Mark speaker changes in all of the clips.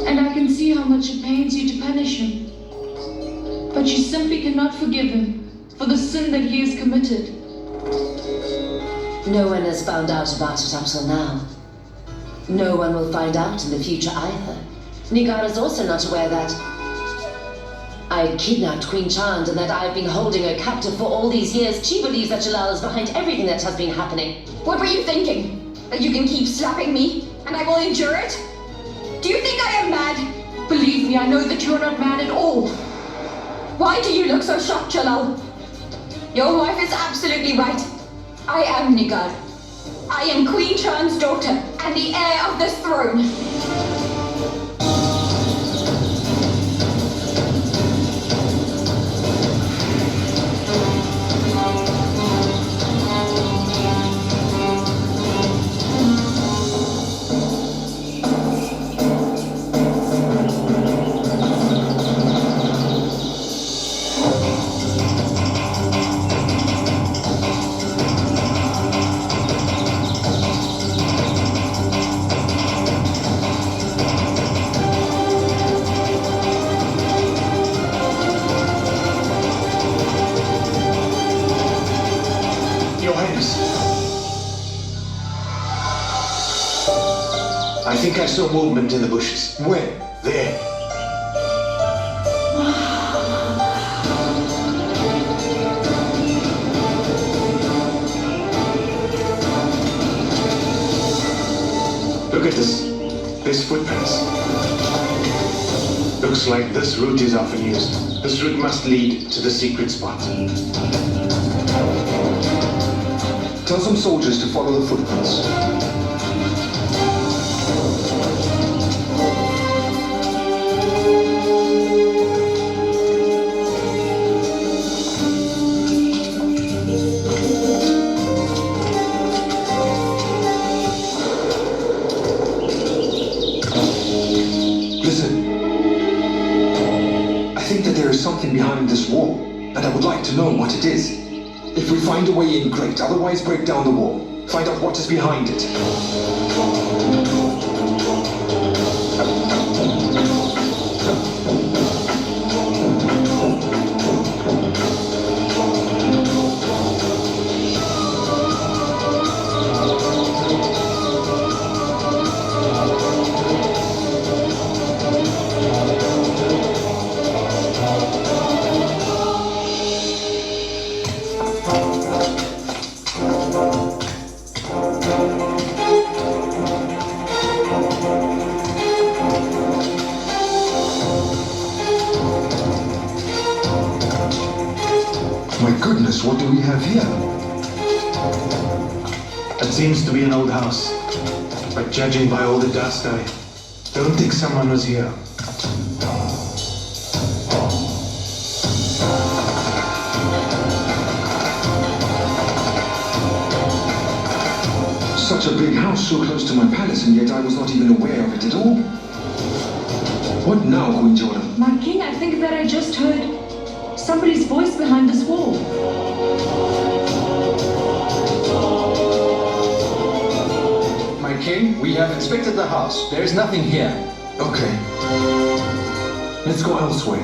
Speaker 1: and I can see how much it pains you to punish him. But you simply cannot forgive him for the sin that he has committed.
Speaker 2: No one has found out about it up till now. No one will find out in the future either. Nigar is also not aware that I kidnapped Queen Chand and that I've been holding her captive for all these years. She believes that Jalal is behind everything that has been happening.
Speaker 3: What were you thinking? That you can keep slapping me and I will endure it? Do you think I am mad?
Speaker 1: Believe me, I know that you're not mad at all.
Speaker 3: Why do you look so shocked, Jalal? Your wife is absolutely right. I am Nigar. I am Queen Chand's daughter and the heir of this throne.
Speaker 4: I think I saw movement in the bushes.
Speaker 5: Where?
Speaker 4: There. Look at this. There's footprints. Looks like this route is often used. This route must lead to the secret spot.
Speaker 5: Tell some soldiers to follow the footprints. Something behind this wall, and I would like to know what it is. If we find a way in, great. Otherwise, break down the wall. Find out what is behind it. What do we have here?
Speaker 4: It seems to be an old house, but judging by all the dust, I don't think someone was here.
Speaker 5: Such a big house so close to my palace, and yet I was not even aware of it at all. What now, Queen Jodha?
Speaker 1: My king, I think that I just heard somebody's voice behind this wall.
Speaker 6: My king, we have inspected the house. There is nothing here.
Speaker 5: Okay. Let's go elsewhere.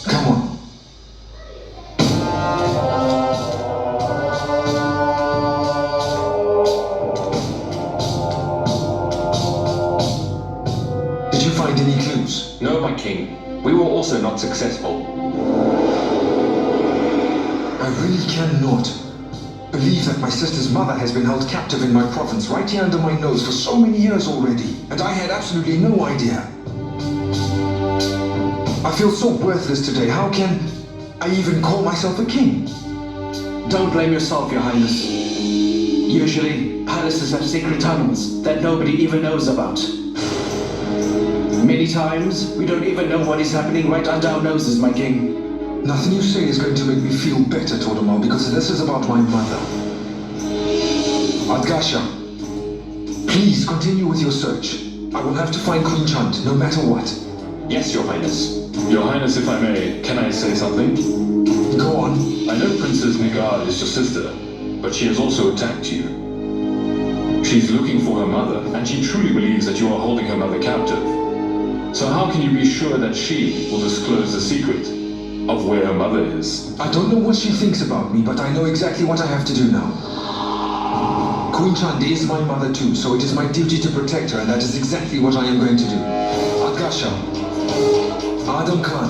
Speaker 5: Come on. Did you find any clues?
Speaker 6: No, my king. We were also not successful.
Speaker 5: I really cannot believe that my sister's mother has been held captive in my province right here under my nose for so many years already, and I had absolutely no idea. I feel so worthless today. How can I even call myself a king?
Speaker 7: Don't blame yourself, Your Highness. Usually, palaces have secret tunnels that nobody even knows about. Many times, we don't even know what is happening right under our noses, my king.
Speaker 5: Nothing you say is going to make me feel better, Todomal, because this is about my mother. Adgasha, please continue with your search. I will have to find Queen Chand, no matter what.
Speaker 6: Yes, Your Highness.
Speaker 8: Your Highness, if I may, can I say something?
Speaker 5: Go on.
Speaker 8: I know Princess Nigar is your sister, but she has also attacked you. She's looking for her mother, and she truly believes that you are holding her mother captive. So how can you be sure that she will disclose the secret of where her mother is?
Speaker 5: I don't know what she thinks about me, but I know exactly what I have to do now. Queen Chand is my mother too, so it is my duty to protect her, and that is exactly what I am going to do. Akasha, Adam Khan,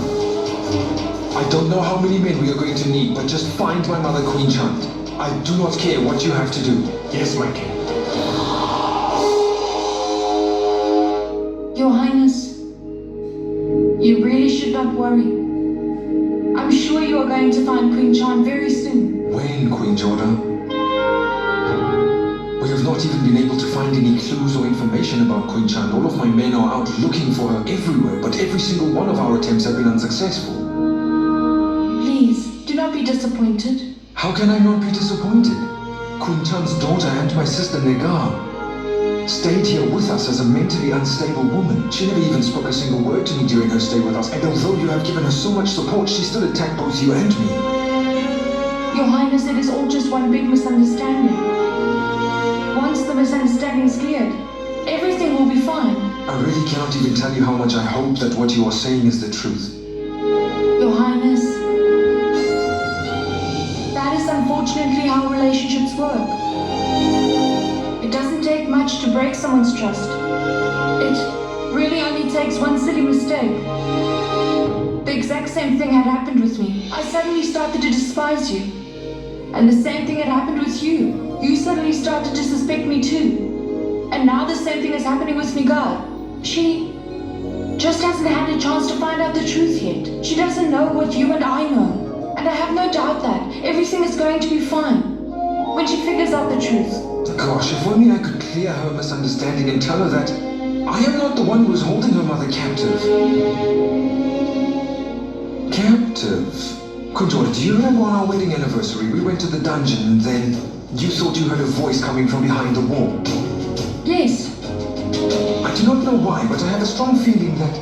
Speaker 5: I don't know how many men we are going to need, but just find my mother Queen Chand. I do not care what you have to do.
Speaker 4: Yes, my king.
Speaker 1: Your Highness, you really should not worry. I'm sure you are going to find Queen Chand very soon.
Speaker 5: When, Queen Jodha? We have not even been able to find any clues or information about Queen Chand. All of my men are out looking for her everywhere, but every single one of our attempts have been unsuccessful.
Speaker 1: Please, do not be disappointed.
Speaker 5: How can I not be disappointed? Queen Chand's daughter and my sister Negar stayed here with us as a mentally unstable woman. She never even spoke a single word to me during her stay with us, and although you have given her so much support, she still attacked both you and me.
Speaker 1: Your Highness, it is all just one big misunderstanding. Once the misunderstanding is cleared, everything will be fine.
Speaker 5: I really cannot even tell you how much I hope that what you are saying is the truth.
Speaker 1: Your Highness, that is unfortunately how relationships work. It doesn't take much to break someone's trust. It really only takes one silly mistake. The exact same thing had happened with me. I suddenly started to despise you. And the same thing had happened with you. You suddenly started to suspect me too. And now the same thing is happening with Nigar. She just hasn't had a chance to find out the truth yet. She doesn't know what you and I know. And I have no doubt that everything is going to be fine when she figures out the truth.
Speaker 5: Gosh, if only I could clear her misunderstanding and tell her that I am not the one who is holding her mother captive. Captive? Queen Jodha, do you remember on our wedding anniversary we went to the dungeon and then you thought you heard a voice coming from behind the wall?
Speaker 1: Yes.
Speaker 5: I do not know why, but I have a strong feeling that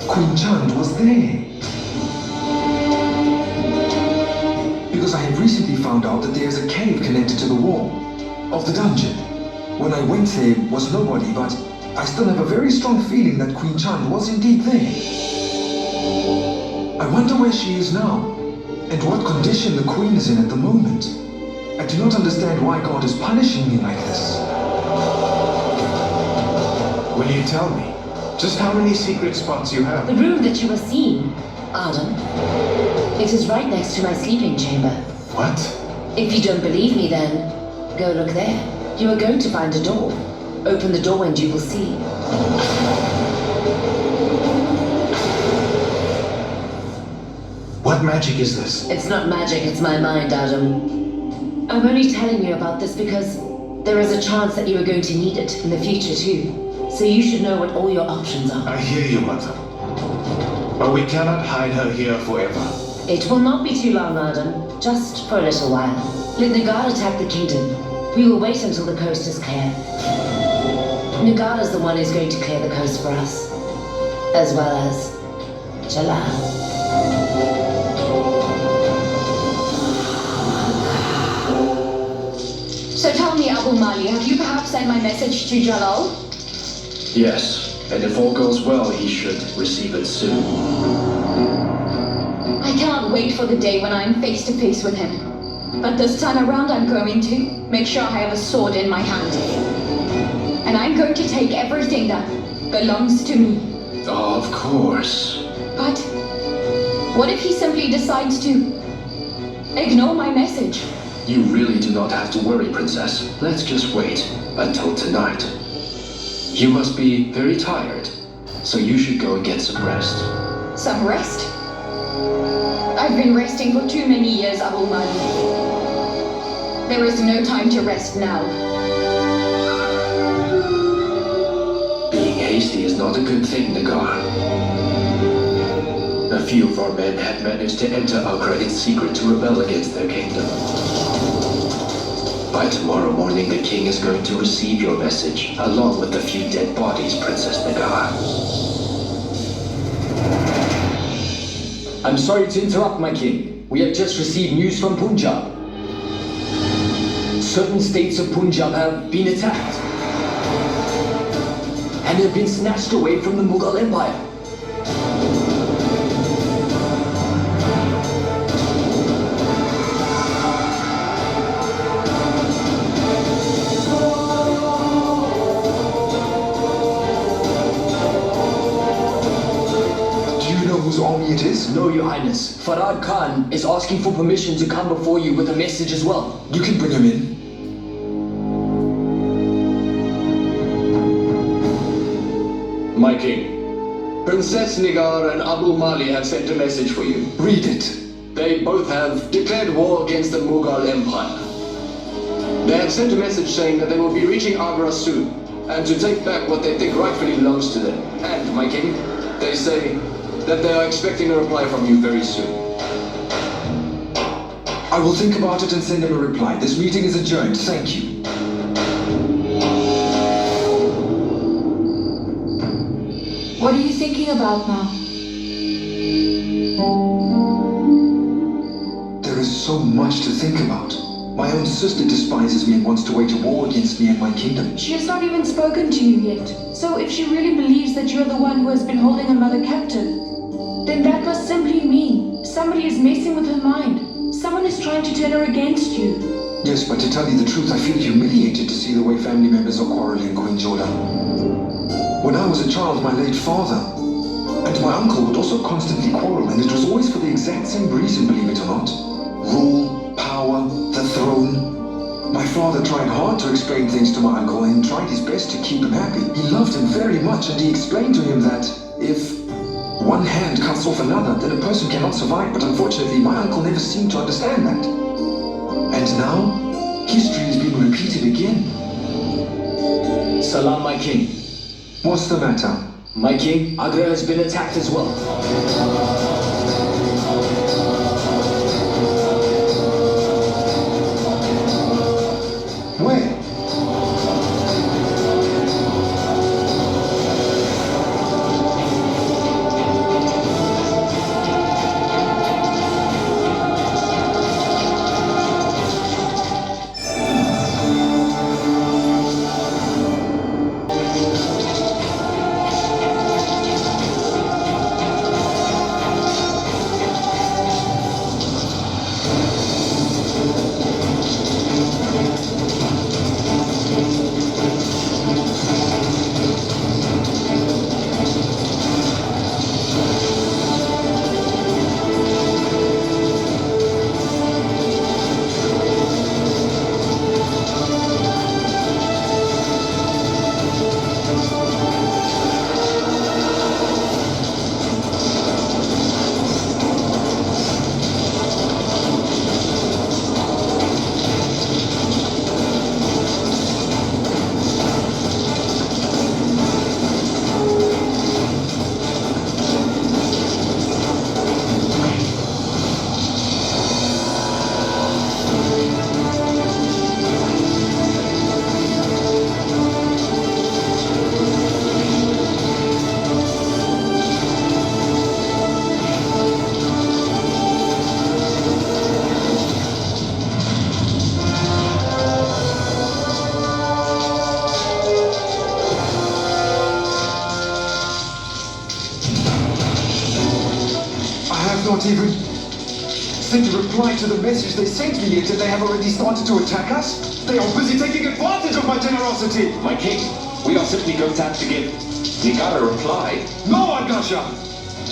Speaker 5: Queen Chand was there. Because I have recently found out that there is a cave connected to the wall of the dungeon. When I went there was nobody, but I still have a very strong feeling that Queen Chand was indeed there. I wonder where she is now, and what condition the Queen is in at the moment. I do not understand why God is punishing me like this.
Speaker 4: Will you tell me just how many secret spots you have?
Speaker 2: The room that you were seeing, Adam, it is right next to my sleeping chamber.
Speaker 4: What?
Speaker 2: If you don't believe me, then go look there. You are going to find a door. Open the door and you will see.
Speaker 4: What magic is this?
Speaker 2: It's not magic, it's my mind, Adam. I'm only telling you about this because there is a chance that you are going to need it in the future too. So you should know what all your options are.
Speaker 4: I hear you, Mother. But we cannot hide her here forever.
Speaker 2: It will not be too long, Adam. Just for a little while. Let Nagar attack the kingdom. We will wait until the coast is clear. Nagar is the one who's going to clear the coast for us. As well as Jala.
Speaker 3: So tell me, Abu Mali, have you perhaps sent my message to Jalal?
Speaker 6: Yes, and if all goes well, he should receive it soon.
Speaker 3: I cannot wait for the day when I am face to face with him. But this time around I'm going to make sure I have a sword in my hand. And I'm going to take everything that belongs to me.
Speaker 6: Of course.
Speaker 3: But what if he simply decides to ignore my message?
Speaker 6: You really do not have to worry, Princess. Let's just wait until tonight. You must be very tired, so you should go and get some rest.
Speaker 3: Some rest? I've been resting for too many years, Abu Mali. There is no time to rest now.
Speaker 6: Being hasty is not a good thing, Nagar. A few of our men had managed to enter Agra in secret to rebel against their kingdom. By tomorrow morning, the king is going to receive your message, along with the few dead bodies, Princess Nagar.
Speaker 9: I'm sorry to interrupt, my king. We have just received news from Punjab. certain states of Punjab have been attacked and have been snatched away from the Mughal Empire.
Speaker 5: Whose army it is?
Speaker 9: No, Your Highness. Farad Khan is asking for permission to come before you with a message as well.
Speaker 5: You can bring him in.
Speaker 6: My king, Princess Nigar and Abu Mali have sent a message for you.
Speaker 5: Read it.
Speaker 6: They both have declared war against the Mughal Empire. They have sent a message saying that they will be reaching Agra soon, and to take back what they think rightfully belongs to them. And, my king, they say that they are expecting a reply from you very soon.
Speaker 5: I will think about it and send them a reply. This meeting is adjourned. Thank you.
Speaker 1: What are you thinking about now?
Speaker 5: There is so much to think about. My own sister despises me and wants to wage a war against me and my kingdom.
Speaker 1: She has not even spoken to you yet. So if she really believes that you're the one who has been holding her mother captive, then that must simply mean somebody is messing with her mind. Someone is trying to turn her against you.
Speaker 5: Yes, but to tell you the truth, I feel humiliated to see the way family members are quarreling, Queen Jodha. When I was a child, my late father and my uncle would also constantly quarrel, and it was always for the exact same reason, believe it or not. Rule, power, the throne. My father tried hard to explain things to my uncle and tried his best to keep him happy. He loved him very much, and he explained to him that if one hand cuts off another, then a person cannot survive. But unfortunately, my uncle never seemed to understand that. And now, history is being repeated again.
Speaker 9: Salam, my king.
Speaker 5: What's the matter?
Speaker 9: My king, Agra has been attacked as well.
Speaker 5: Where? Not even sent a reply to the message they sent me yet, and they have already started to attack us. They are busy taking advantage of my generosity.
Speaker 6: My king, we are simply going to have to give Nigar a reply.
Speaker 5: No, Agasha!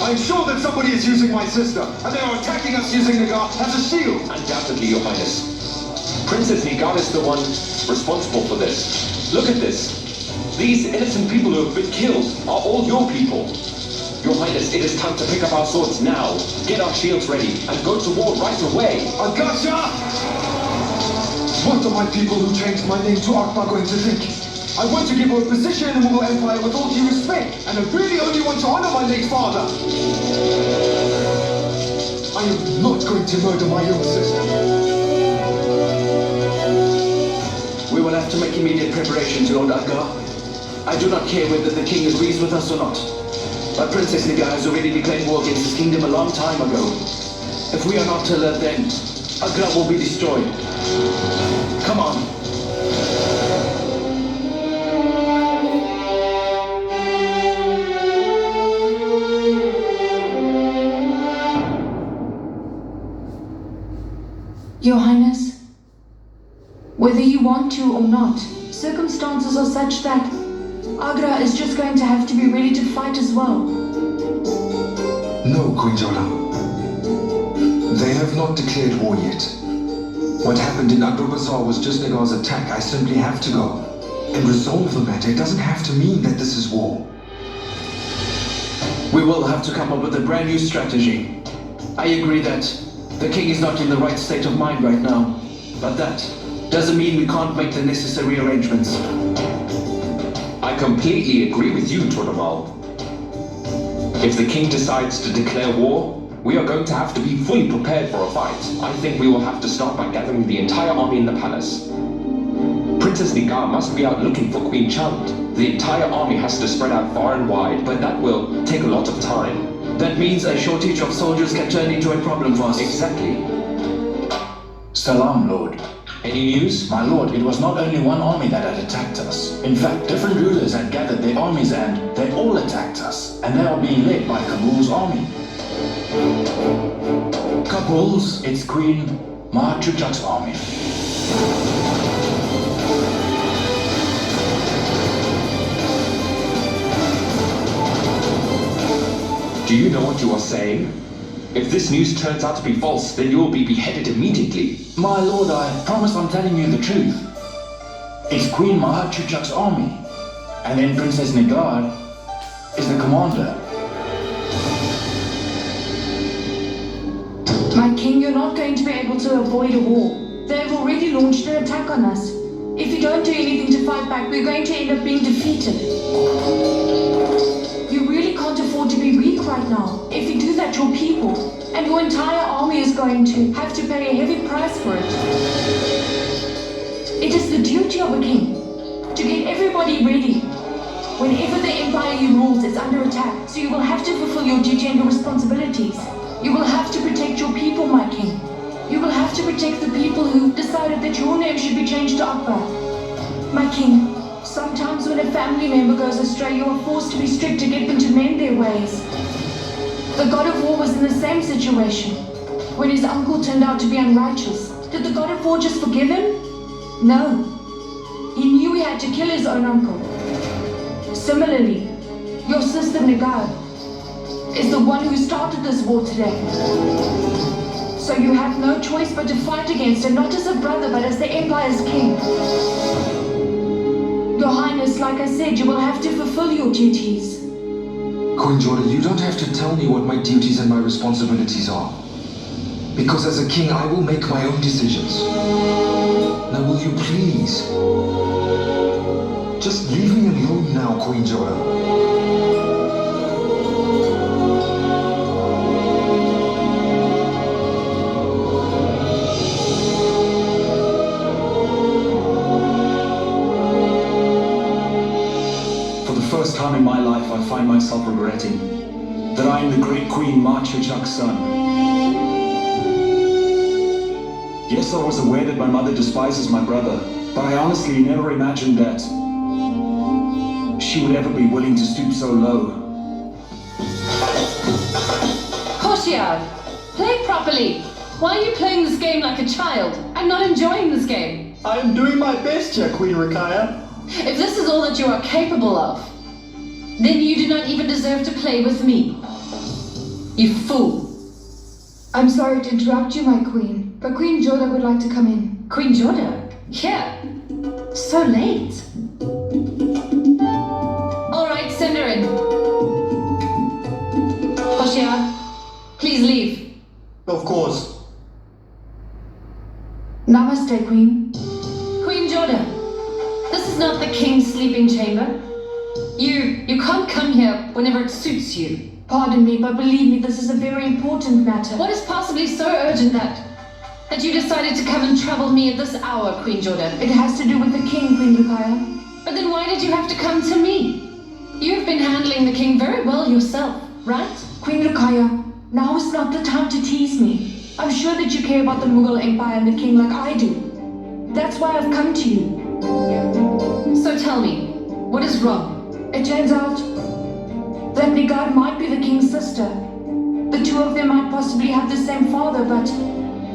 Speaker 5: I'm sure that somebody is using my sister, and they are attacking us using Nigar as a shield.
Speaker 6: Undoubtedly, Your Highness. Princess Nigar is the one responsible for this. Look at this. These innocent people who have been killed are all your people. Your Highness, it is time to pick up our swords now, get our shields ready, and go to war right away.
Speaker 5: Agasha! What are my people who changed my name to Akbar going to think? I want to give her a position in the Mughal Empire with all due respect, and I really only want to honor my late father. I am not going to murder my own sister.
Speaker 9: We will have to make immediate preparations, Lord Akbar. I do not care whether the king agrees with us or not. But Princess Nigar has already declared war against his kingdom a long time ago. If we are not alert then, Agra will be destroyed. Come on.
Speaker 1: Your Highness, whether you want to or not, circumstances are such that Agra is just going to have to be ready to fight as well.
Speaker 5: No, Queen Jala. They have not declared war yet. What happened in Akbar Bazaar was just Nagar's attack. I simply have to go and resolve the matter. It doesn't have to mean that this is war.
Speaker 9: We will have to come up with a brand new strategy. I agree that the king is not in the right state of mind right now, but that doesn't mean we can't make the necessary arrangements.
Speaker 6: I completely agree with you, Todamal. If the king decides to declare war, we are going to have to be fully prepared for a fight. I think we will have to start by gathering the entire army in the palace. Princess Nigar must be out looking for Queen Chand. The entire army has to spread out far and wide, but that will take a lot of time.
Speaker 9: That means a shortage of soldiers can turn into a problem for us.
Speaker 6: Exactly.
Speaker 10: Salam, Lord.
Speaker 6: Any news?
Speaker 10: My lord, it was not only one army that had attacked us. In fact, different rulers had gathered their armies and they all attacked us. And they are being led by Kabul's army. Kabul's, it's Queen Mahachuchak's army.
Speaker 6: Do you know what you are saying? If this news turns out to be false, then you will be beheaded immediately.
Speaker 10: My lord, I promise I'm telling you the truth. It's Queen Mahachuchak's army. And then Princess Nigar is the commander.
Speaker 1: My king, you're not going to be able to avoid a war. They've already launched an attack on us. If you don't do anything to fight back, we're going to end up being defeated. You really can't afford to be weak right now. If you do that, your people and your entire army is going to have to pay a heavy price for it. It is the duty of a king to get everybody ready whenever the empire you rule is under attack. So you will have to fulfill your duty and your responsibilities. You will have to protect your people, my king. You will have to protect the people who decided that your name should be changed to Akbar. My king, sometimes when a family member goes astray, you are forced to be strict to get them to mend their ways. The god of war was in the same situation. When his uncle turned out to be unrighteous, did the god of war just forgive him? No. He knew he had to kill his own uncle. Similarly, your sister Nigar is the one who started this war today. So you have no choice but to fight against her, not as a brother, but as the Empire's king. Your Highness, like I said, you will have to fulfill your duties.
Speaker 5: Queen Jodha, you don't have to tell me what my duties and my responsibilities are. Because as a king, I will make my own decisions. Now will you please just leave me alone now, Queen Jodha?
Speaker 10: First time in my life I find myself regretting that I am the great Queen Mahachuchak's son. Yes, I was aware that my mother despises my brother, but I honestly never imagined that she would ever be willing to stoop so low.
Speaker 3: Hoshiar, play properly. Why are you playing this game like a child? I'm not enjoying this game.
Speaker 11: I am doing my best here, Queen Rakaya.
Speaker 3: If this is all that you are capable of, then you do not even deserve to play with me. You fool.
Speaker 1: I'm sorry to interrupt you, my queen, but Queen Jodha would like to come in.
Speaker 3: Queen Jodha? Here? So late. All right, send her in. Hoshiar, please leave.
Speaker 11: Of course.
Speaker 1: Namaste, Queen.
Speaker 3: Queen Jodha, this is not the king's sleeping chamber. You can't come here whenever it suits you.
Speaker 1: Pardon me, but believe me, this is a very important matter.
Speaker 3: What is possibly so urgent that you decided to come and trouble me at this hour, Queen Jodha?
Speaker 1: It has to do with the king, Queen Rakaya.
Speaker 3: But then why did you have to come to me? You've been handling the king very well yourself, right?
Speaker 1: Queen Rakaya, now is not the time to tease me. I'm sure that you care about the Mughal Empire and the king like I do. That's why I've come to you.
Speaker 2: So tell me, what is wrong?
Speaker 1: It turns out that Nigar might be the king's sister. The two of them might possibly have the same father, but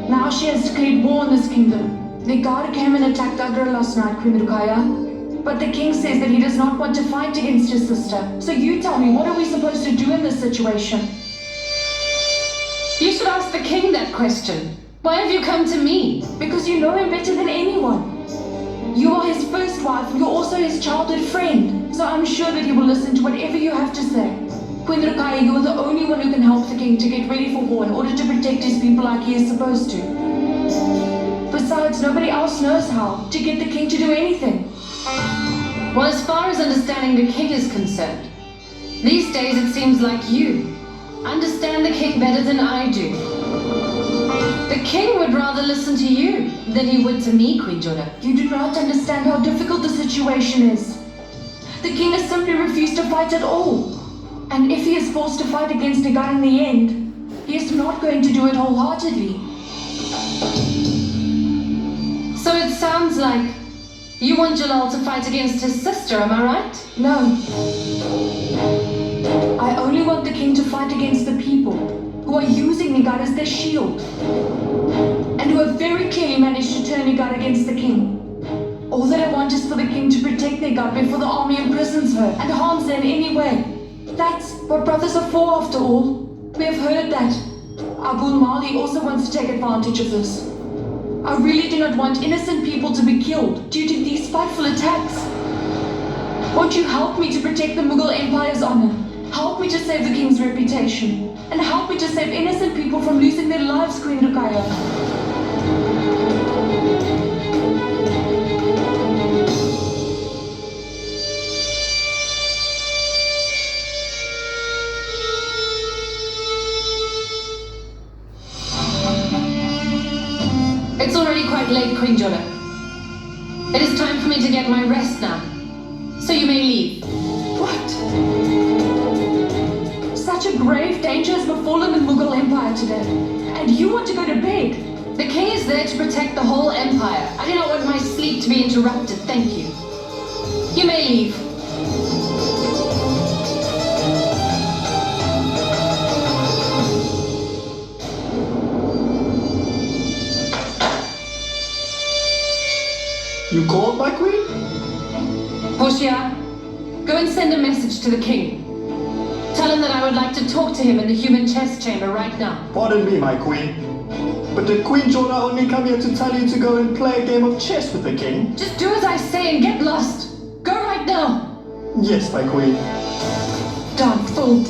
Speaker 1: now she has declared war on this kingdom. Nigar came and attacked Agra last night, Queen Rukaya. But the king says that he does not want to fight against his sister. So you tell me, what are we supposed to do in this situation?
Speaker 2: You should ask the king that question. Why have you come to me?
Speaker 1: Because you know him better than anyone. You are his first wife, and you're also his childhood friend. So I'm sure that he will listen to whatever you have to say. Queen Rukaya, you're the only one who can help the king to get ready for war in order to protect his people like he is supposed to. Besides, nobody else knows how to get the king to do anything.
Speaker 2: Well, as far as understanding the king is concerned, these days it seems like you understand the king better than I do. The king would rather listen to you than he would to me, Queen Jodha.
Speaker 1: You do not understand how difficult the situation is. The king has simply refused to fight at all. And if he is forced to fight against Nigar in the end, he is not going to do it wholeheartedly.
Speaker 2: So it sounds like you want Jalal to fight against his sister, am I right?
Speaker 1: No. I only want the king to fight against the people who are using Nigar as their shield, and who have very clearly managed to turn Nigar against the king. All that I want is for the king to protect Nigar before the army imprisons her and harms her in any way. That's what brothers are for, after all. We have heard that Abul Mali also wants to take advantage of this. I really do not want innocent people to be killed due to these spiteful attacks. Won't you help me to protect the Mughal Empire's honor? Help me to save the king's reputation. And help me to save innocent people from losing their lives, Queen Rukaya.
Speaker 2: It's already quite late, Queen Jodha. It is time for me to get my rest now. So you may leave.
Speaker 1: What? Such a grave danger has befallen the Mughal Empire today. And you want to go to bed?
Speaker 2: The king is there to protect the whole empire. I do not want my sleep to be interrupted, thank you. You may leave.
Speaker 11: You called, my queen?
Speaker 2: Hoshiyar, go and send a message to the king. Tell him that I would like to talk to him in the human chess chamber right now.
Speaker 11: Pardon me, my queen. But did Queen Jodha only come here to tell you to go and play a game of chess with the king?
Speaker 2: Just do as I say and get lost. Go right now.
Speaker 11: Yes, my queen.
Speaker 1: Darn fool.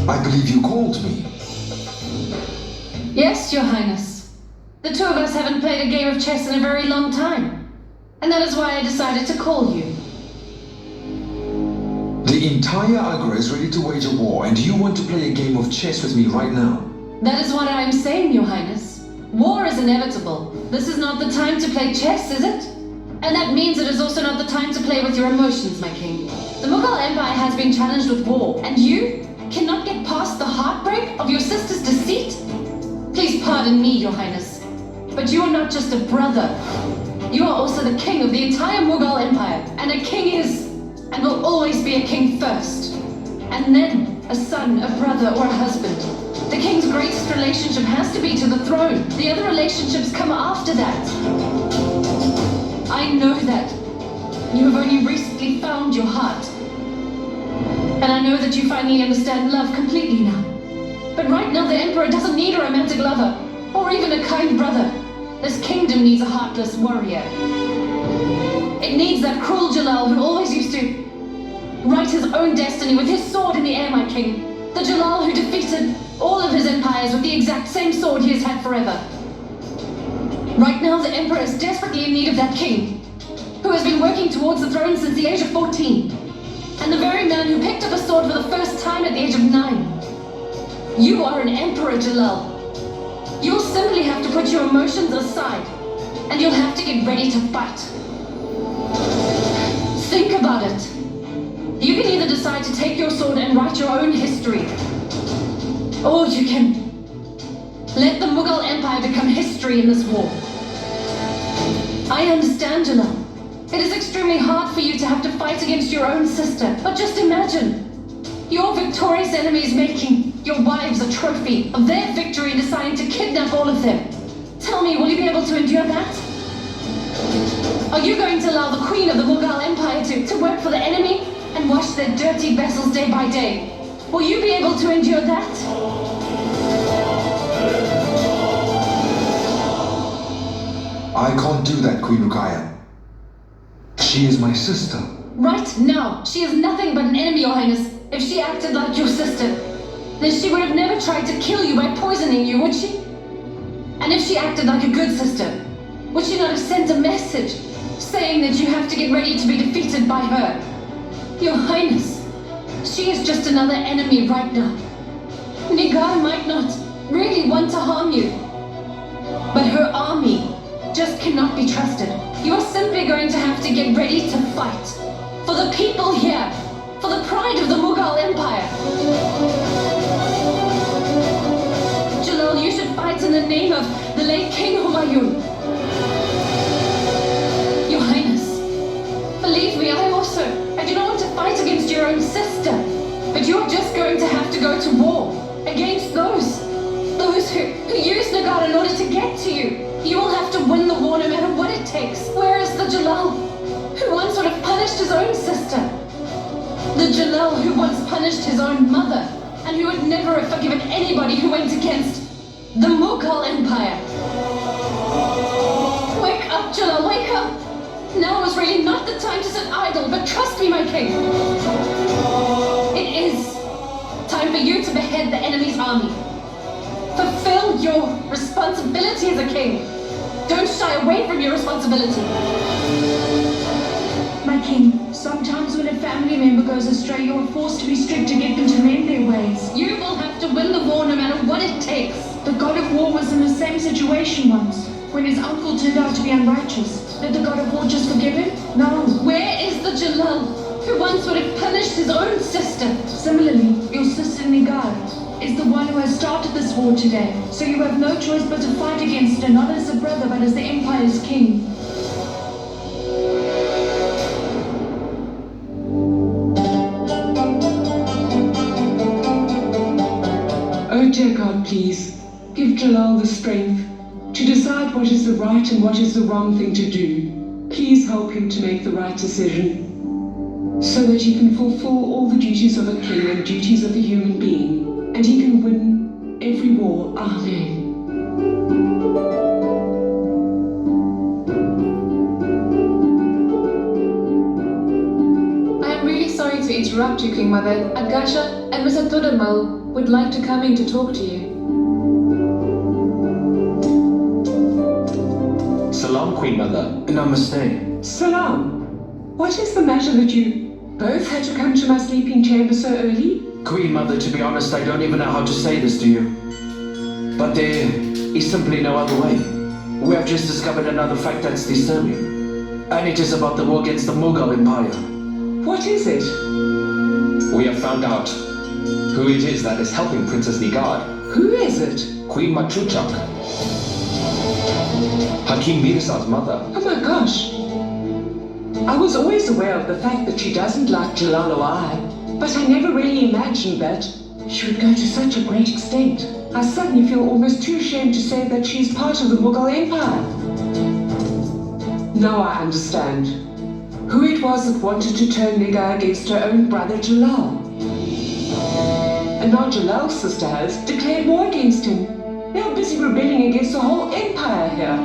Speaker 5: I believe you called me.
Speaker 2: Yes, Your Highness. The two of us haven't played a game of chess in a very long time. And that is why I decided to call you.
Speaker 5: The entire Agra is ready to wage a war, and you want to play a game of chess with me right now?
Speaker 2: That is what I am saying, Your Highness. War is inevitable. This is not the time to play chess, is it? And that means it is also not the time to play with your emotions, my king. The Mughal Empire has been challenged with war, and you cannot get past the heartbreak of your sister's deceit? Please pardon me, Your Highness, but you are not just a brother. You are also the king of the entire Mughal Empire, and a king is, and will always be a king first. And then a son, a brother, or a husband. The king's greatest relationship has to be to the throne. The other relationships come after that. I know that. You have only recently found your heart. And I know that you finally understand love completely now. But right now the Emperor doesn't need a romantic lover, or even a kind brother. This kingdom needs a heartless warrior. It needs that cruel Jalal who always used to write his own destiny with his sword in the air, my king. The Jalal who defeated all of his empires with the exact same sword he has had forever. Right now the Emperor is desperately in need of that king, who has been working towards the throne since the age of 14. And the very man who picked up a sword for the first time at the age of 9. You are an emperor, Jalal. You'll simply have to put your emotions aside, and you'll have to get ready to fight. Think about it.
Speaker 1: You can either decide to take your sword and write your own history, or you can let the Mughal Empire become history in this war. I understand, Jala. It is extremely hard for you to have to fight against your own sister, but just imagine. Your victorious enemies making your wives a trophy of their victory and deciding to kidnap all of them. Tell me, will you be able to endure that? Are you going to allow the Queen of the Mughal Empire to work for the enemy and wash their dirty vessels day by day? Will you be able to endure that?
Speaker 5: I can't do that, Queen Ruqayya. She is my sister.
Speaker 1: Right now, she is nothing but an enemy, Your Highness. If she acted like your sister, then she would have never tried to kill you by poisoning you, would she? And if she acted like a good sister, would she not have sent a message saying that you have to get ready to be defeated by her? Your Highness, she is just another enemy right now. Nigar might not really want to harm you, but her army just cannot be trusted. You are simply going to have to get ready to fight for the people here, for the pride of the Mughal Empire. Jalal, you should fight in the name of the late King Humayun. Your Highness, believe me, I do not want to fight against your own sister, but you are just going to have to go to war against those who use Nagar in order to get to you. You will have to win the war no matter what it takes. Where is the Jalal who once would have punished his own sister? The Jalal who once punished his own mother, and who would never have forgiven anybody who went against the Mughal Empire. Wake up, Jalal, wake up! Now is really not the time to sit idle, but trust me, my king. It is time for you to behead the enemy's army. Fulfill your responsibility as a king. Don't shy away from your responsibility. My king, sometimes when a family member goes astray, you are forced to be strict to get them to mend their ways. You will have to win the war no matter what it takes. The god of war was in the same situation once, when his uncle turned out to be unrighteous. Did the god of war just forgive him? No. Where is the Jalal who once would have punished his own sister? Similarly, your sister Nigar is the one who has started this war today. So you have no choice but to fight against her, not as a brother, but as the Empire's king.
Speaker 12: Oh dear God, please, give Jalal the strength to decide what is the right and what is the wrong thing to do. Please help him to make the right decision, so that he can fulfill all the duties of a king and duties of a human being, and he can win every war. Amen.
Speaker 13: I am really sorry to interrupt you, King Mother. Agasha and Mr. Todamal would like to come in to talk to you.
Speaker 6: Salam, Queen Mother.
Speaker 7: Namaste.
Speaker 12: Salam. What is the matter that you both had to come to my sleeping chamber so early?
Speaker 7: Queen Mother, to be honest, I don't even know how to say this to you. But there is simply no other way. We have just discovered another fact that's disturbing. And it is about the war against the Mughal Empire.
Speaker 12: What is it?
Speaker 6: We have found out who it is that is helping Princess Nigar.
Speaker 12: Who is it?
Speaker 6: Queen Machuchak. Hakim Mirza's mother.
Speaker 12: Oh my gosh. I was always aware of the fact that she doesn't like Jalal or I, but I never really imagined that she would go to such a great extent. I suddenly feel almost too ashamed to say that she's part of the Mughal Empire. Now I understand who it was that wanted to turn Nigar against her own brother Jalal. And now Jalal's sister has declared war against him. They are busy rebelling against the whole empire here.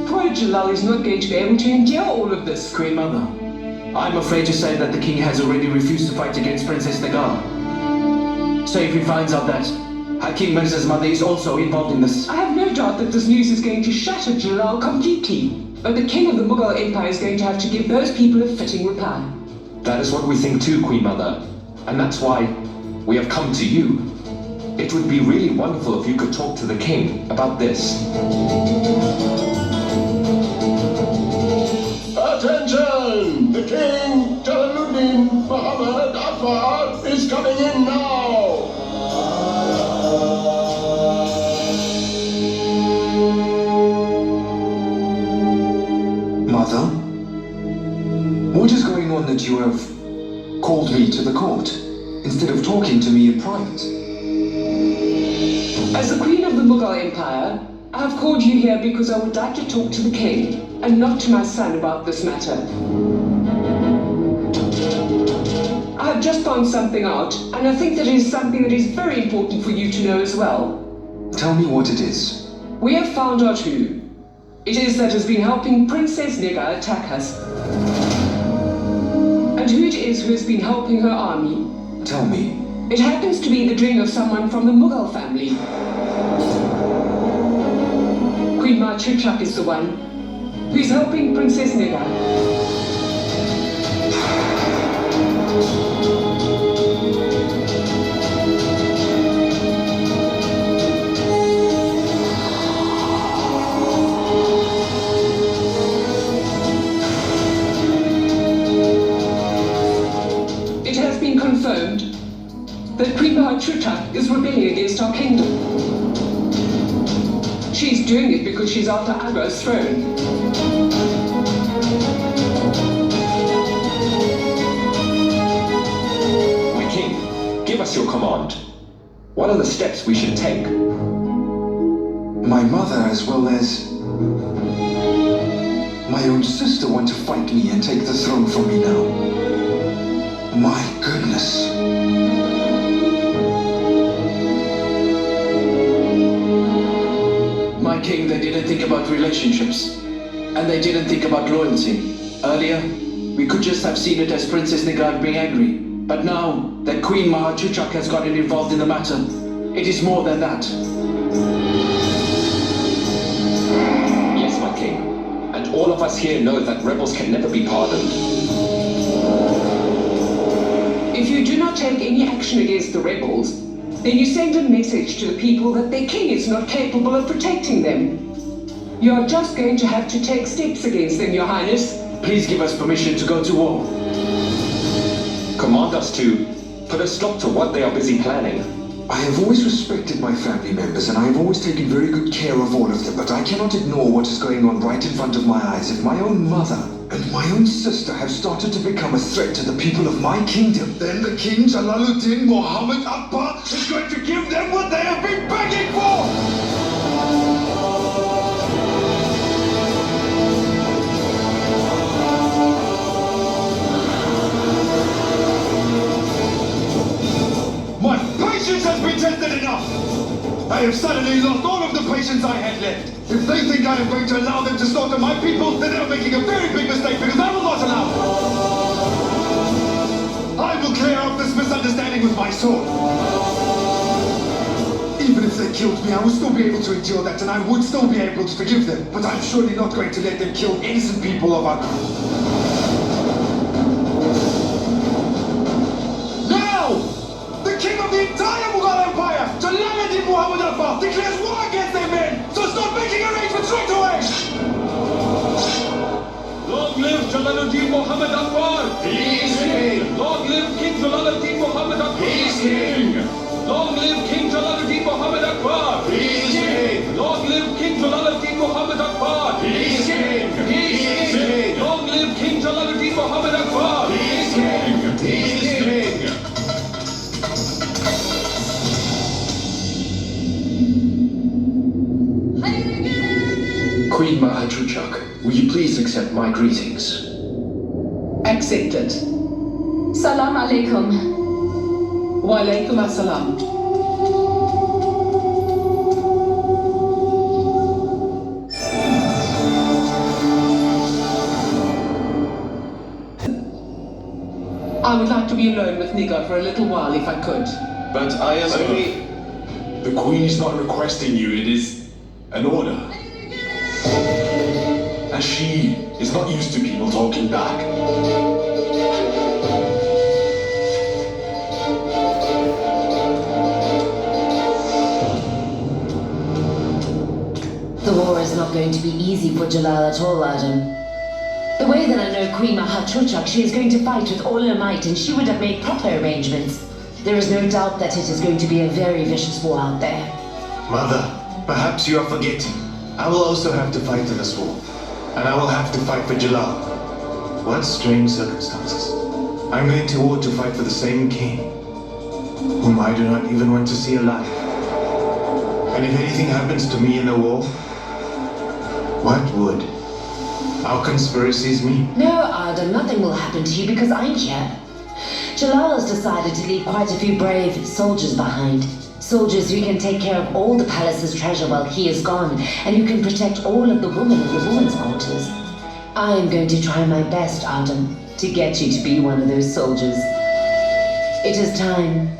Speaker 12: Poor Jalal is not going to be able to endure all of this.
Speaker 7: Queen Mother, I'm afraid to say that the king has already refused to fight against Princess Nigar. So if he finds out that Hakim Mirza's mother is also involved in this...
Speaker 12: I have no doubt that this news is going to shatter Jalal completely. But the king of the Mughal Empire is going to have to give those people a fitting reply.
Speaker 6: That is what we think too, Queen Mother. And that's why we have come to you. It would be really wonderful if you could talk to the king about this.
Speaker 14: Attention! The coming in now!
Speaker 5: Mother? What is going on that you have called me to the court instead of talking to me in private?
Speaker 12: As the Queen of the Mughal Empire, I have called you here because I would like to talk to the king and not to my son about this matter. I have just found something out, and I think that it is something that is very important for you to know as well.
Speaker 5: Tell me what it is.
Speaker 12: We have found out who it is that has been helping Princess Nigar attack us. And who it is who has been helping her army.
Speaker 5: Tell me.
Speaker 12: It happens to be the doing of someone from the Mughal family. Queen Machuchak is the one who is helping Princess Nigar. Confirmed that Queen Machuchak is rebelling against our kingdom. She's doing it because she's after Agra's throne.
Speaker 6: My king, give us your command. What are the steps we should take?
Speaker 5: My mother, as well as my own sister, want to fight me and take the throne from me now. My goodness.
Speaker 9: My king, they didn't think about relationships. And they didn't think about loyalty. Earlier, we could just have seen it as Princess Nigar being angry. But now that Queen Machuchak has gotten involved in the matter, it is more than that.
Speaker 6: Yes, my king. And all of us here know that rebels can never be pardoned.
Speaker 12: If you do not take any action against the rebels, then you send a message to the people that their king is not capable of protecting them. You are just going to have to take steps against them, Your Highness.
Speaker 9: Please give us permission to go to war.
Speaker 6: Command us to put a stop to what they are busy planning.
Speaker 5: I have always respected my family members, and I have always taken very good care of all of them, but I cannot ignore what is going on right in front of my eyes. If my own mother and my own sister have started to become a threat to the people of my kingdom, then the King Jalaluddin Muhammad Akbar is going to give them what they have been begging for! My patience has been tested enough! I have suddenly lost all of the patience I had left. If they think I am going to allow them to slaughter my people, then they are making a very big mistake, because I will not allow it. I will clear up this misunderstanding with my sword. Even if they killed me, I would still be able to endure that, and I would still be able to forgive them. But I'm surely not going to let them kill innocent people of Agra. Now! The king of the entire Mughal Empire, Jalaluddin Muhammad Akbar, declares war against their men! So start making arrangements right away!
Speaker 14: Long live Jalaluddin Muhammad Akbar!
Speaker 5: He is king!
Speaker 14: Long live King Jalaluddin Muhammad Akbar!
Speaker 5: He is king!
Speaker 14: Long live King Jalaluddin Muhammad Akbar!
Speaker 5: He is king!
Speaker 14: Long live King Jalaluddin Muhammad Akbar!
Speaker 5: He is king! He is king!
Speaker 14: Long live King Jalaluddin Muhammad Akbar!
Speaker 5: He is king! He is king!
Speaker 7: Queen Machuchak, will you please accept my greetings?
Speaker 12: Accepted.
Speaker 3: Salam alaikum.
Speaker 12: Wa alaikum assalam. I would like to be alone with Nigar for a little while if I could.
Speaker 9: But I am only...
Speaker 8: The Queen is not requesting you, it is an order. And she is not used to people talking back.
Speaker 2: The war is not going to be easy for Jalal at all, Adam. The way that I know Queen Machuchak, she is going to fight with all her might, and she would have made proper arrangements. There is no doubt that it is going to be a very vicious war out there.
Speaker 4: Mother, perhaps you are forgetting. I will also have to fight in this war. And I will have to fight for Jala. What strange circumstances. I'm going to war to fight for the same king, whom I do not even want to see alive. And if anything happens to me in the war, what would our conspiracies mean?
Speaker 2: No, Adam, nothing will happen to you because I'm here. Jalal has decided to leave quite a few brave soldiers behind. Soldiers who can take care of all the palace's treasure while he is gone, and who can protect all of the women in the women's quarters. I am going to try my best, Adam, to get you to be one of those soldiers. It is time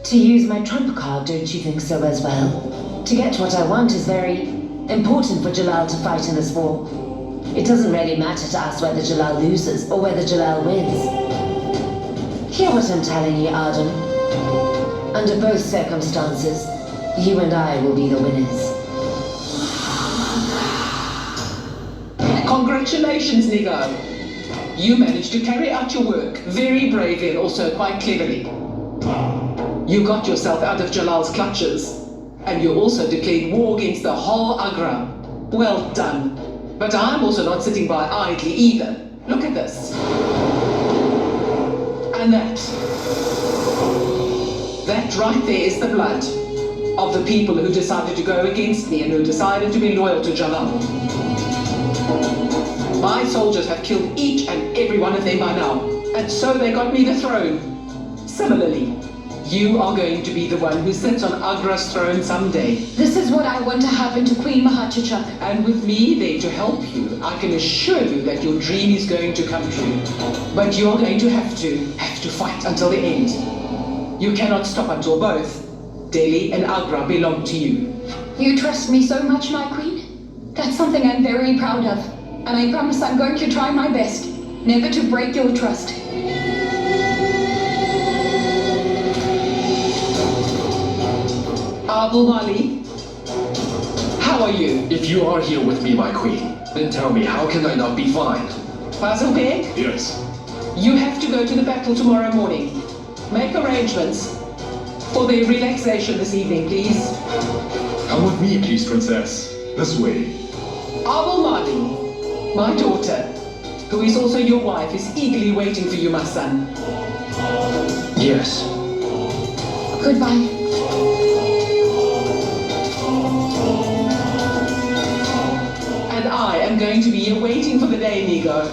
Speaker 2: to use my trump card, don't you think so as well? To get what I want is very important for Jalal to fight in this war. It doesn't really matter to us whether Jalal loses or whether Jalal wins. Hear what I'm telling you, Adam. Under both circumstances, you and I will be the winners.
Speaker 15: Congratulations, Nigar. You managed to carry out your work very bravely and also quite cleverly. You got yourself out of Jalal's clutches, and you also declared war against the whole Agra. Well done. But I'm also not sitting by idly either. Look at this. And that. That right there is the blood of the people who decided to go against me and who decided to be loyal to Jala. My soldiers have killed each and every one of them by now, and so they got me the throne. Similarly, you are going to be the one who sits on Agra's throne someday.
Speaker 3: This is what I want to happen to Queen Mahachuchak.
Speaker 15: And with me there to help you, I can assure you that your dream is going to come true. But you're going to have to fight until the end. You cannot stop until both Delhi and Agra belong to you.
Speaker 3: You trust me so much, my queen? That's something I'm very proud of. And I promise I'm going to try my best, never to break your trust.
Speaker 15: Abu Mali, how are you?
Speaker 6: If you are here with me, my queen, then tell me, how can I not be fine?
Speaker 15: Fazil Beg?
Speaker 8: Yes.
Speaker 15: You have to go to the battle tomorrow morning. Make arrangements for the relaxation this evening, please.
Speaker 8: Come with me, please, princess. This way.
Speaker 15: Abu Mali, my daughter, who is also your wife, is eagerly waiting for you, my son.
Speaker 9: Yes.
Speaker 3: Goodbye.
Speaker 15: And I am going to be here waiting for the day, Nigo,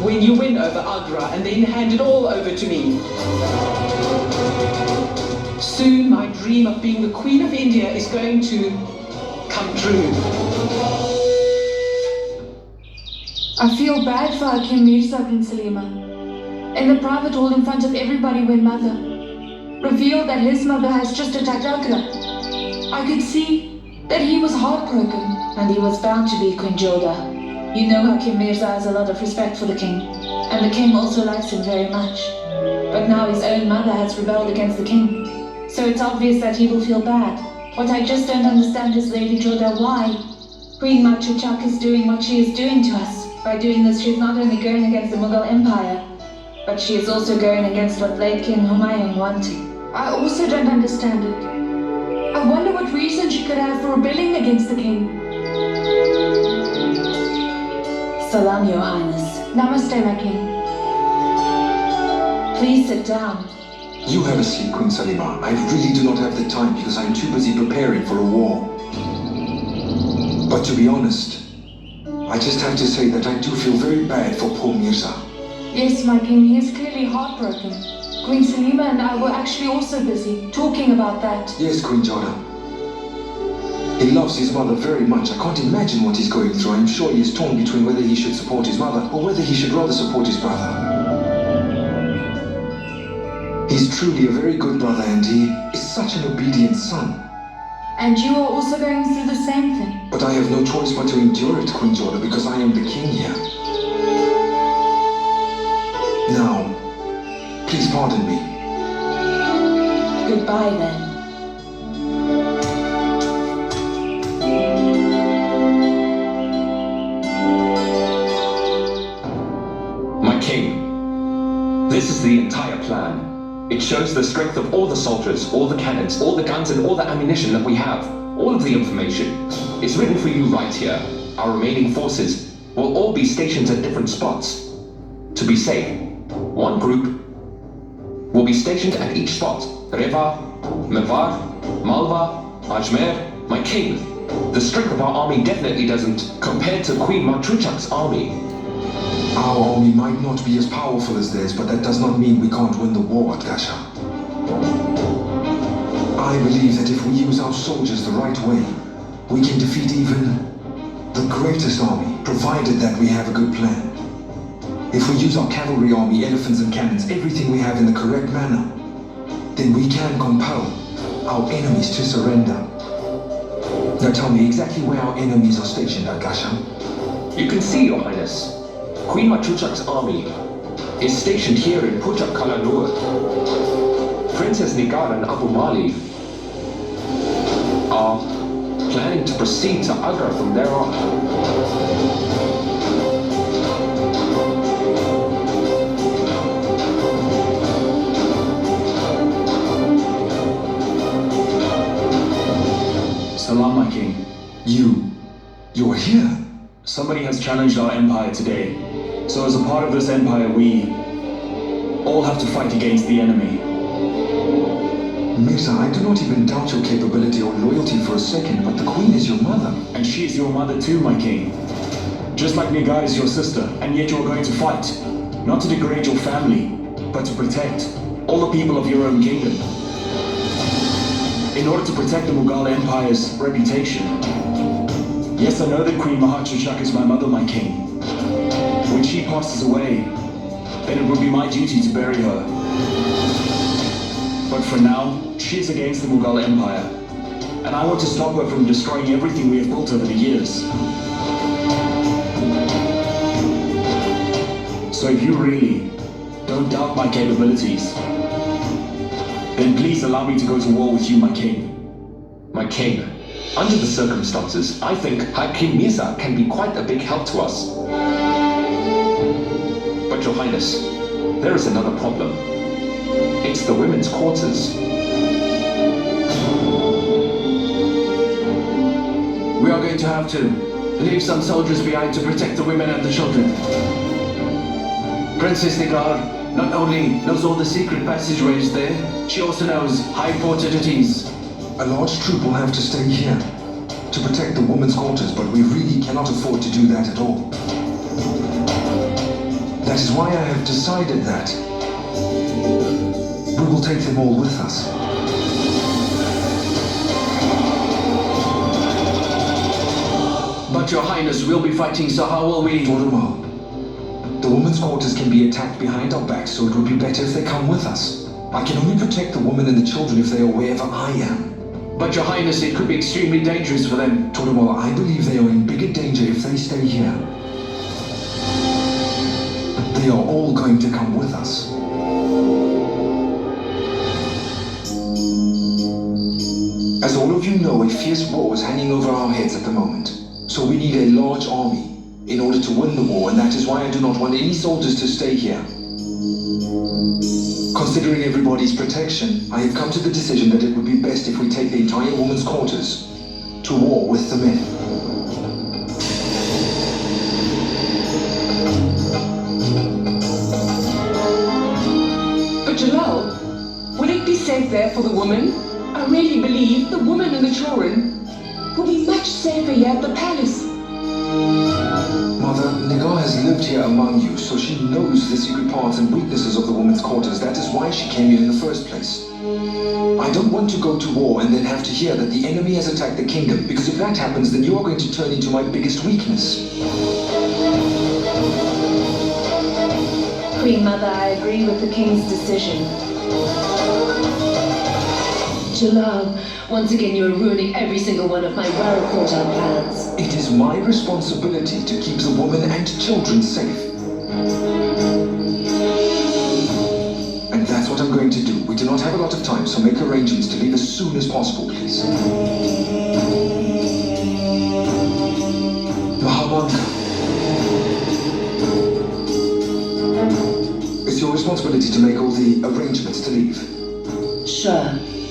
Speaker 15: when you win over Agra and then hand it all over to me. Soon my dream of being the Queen of India is going to come true.
Speaker 1: I feel bad for Hakim Mirza, Queen Salima. In the private hall in front of everybody when Mother revealed that his mother has just attacked Agra, I could see that he was heartbroken.
Speaker 13: And he was bound to be, Queen Jodha. You know Hakim Mirza has a lot of respect for the king, and the king also likes him very much. But now his own mother has rebelled against the king, so it's obvious that he will feel bad. What I just don't understand is, Lady Jodha, why Queen Machuchak is doing what she is doing to us. By doing this, she is not only going against the Mughal Empire, but she is also going against what late King Humayun wanted.
Speaker 1: I also don't understand it. I wonder what reason she could have for rebelling against the king.
Speaker 13: Salam, Your Highness.
Speaker 1: Namaste, my king.
Speaker 13: Please sit down.
Speaker 5: You have a seat, Queen Salima. I really do not have the time because I'm too busy preparing for a war. But to be honest, I just have to say that I do feel very bad for poor Mirza.
Speaker 1: Yes, my king, he is clearly heartbroken. Queen Salima and I were actually also busy talking about that.
Speaker 5: Yes, Queen Jodha. He loves his mother very much. I can't imagine what he's going through. I'm sure he is torn between whether he should support his mother or whether he should rather support his brother. He's truly a very good brother and he is such an obedient son.
Speaker 1: And you are also going through the same thing.
Speaker 5: But I have no choice but to endure it, Queen Jodha, because I am the king here. Now, please pardon me.
Speaker 13: Goodbye, then.
Speaker 6: My king, this is the entire plan. It shows the strength of all the soldiers, all the cannons, all the guns, and all the ammunition that we have. All of the information is written for you right here. Our remaining forces will all be stationed at different spots. To be safe, one group will be stationed at each spot. Reva, Mevar, Malva, Ajmer, my king. The strength of our army definitely doesn't compare to Queen Matruchak's army.
Speaker 5: Our army might not be as powerful as theirs, but that does not mean we can't win the war, Akasha. I believe that if we use our soldiers the right way, we can defeat even the greatest army, provided that we have a good plan. If we use our cavalry army, elephants and cannons, everything we have in the correct manner, then we can compel our enemies to surrender. Now tell me exactly where our enemies are stationed, Akasha.
Speaker 6: You can see, Your Highness. Queen Matruchak's army is stationed here in Puchak Kalanur. Princess Nigar and Abu Mali are planning to proceed to Agra from there on.
Speaker 10: Salam, my king.
Speaker 5: You're here?
Speaker 10: Somebody has challenged our empire today. So as a part of this empire, we all have to fight against the enemy.
Speaker 5: Mirza, I do not even doubt your capability or loyalty for a second, but the queen is your mother.
Speaker 10: And she is your mother too, my king. Just like Nigar is your sister, and yet you are going to fight. Not to degrade your family, but to protect all the people of your own kingdom. In order to protect the Mughal Empire's reputation. Yes, I know that Queen Mahatruchak is my mother, my king. When she passes away, then it will be my duty to bury her. But for now, she is against the Mughal Empire, and I want to stop her from destroying everything we have built over the years. So if you really don't doubt my capabilities, then please allow me to go to war with you, my king.
Speaker 6: My king, under the circumstances, I think Hakim Mirza can be quite a big help to us. But Your Highness, there is another problem. It's the women's quarters.
Speaker 9: We are going to have to leave some soldiers behind to protect the women and the children. Princess Nigar not only knows all the secret passageways there, she also knows high port at ease.
Speaker 5: A large troop will have to stay here to protect the women's quarters, but we really cannot afford to do that at all. That is why I have decided that we will take them all with us.
Speaker 9: But Your Highness, we'll be fighting, so how will we...
Speaker 5: Dormal, the women's quarters can be attacked behind our backs, so it would be better if they come with us. I can only protect the women and the children if they are wherever I am.
Speaker 9: But Your Highness, it could be extremely dangerous for them.
Speaker 5: Tormal, I believe they are in bigger danger if they stay here. They are all going to come with us. As all of you know, a fierce war is hanging over our heads at the moment. So we need a large army in order to win the war, and that is why I do not want any soldiers to stay here. Considering everybody's protection, I have come to the decision that it would be best if we take the entire women's quarters to war with the men.
Speaker 12: But Jalal, would it be safe there for the women? I really believe the women and the children will be much safer here at the palace.
Speaker 5: Mother, Nigar has lived here among you, so she knows the secret parts and weaknesses of the women's quarters. That is why she came here in the first place. I don't want to go to war and then have to hear that the enemy has attacked the kingdom, because if that happens, then you are going to turn into my biggest weakness.
Speaker 13: Queen Mother, I agree with the king's decision.
Speaker 2: Jalal, once again you are ruining every single one of my well-thought-out plans.
Speaker 5: It is my responsibility to keep the women and children safe. And that's what I'm going to do. We do not have a lot of time, so make arrangements to leave as soon as possible, please. Mahamanka. It's your responsibility to make all the arrangements to leave?
Speaker 2: Sure.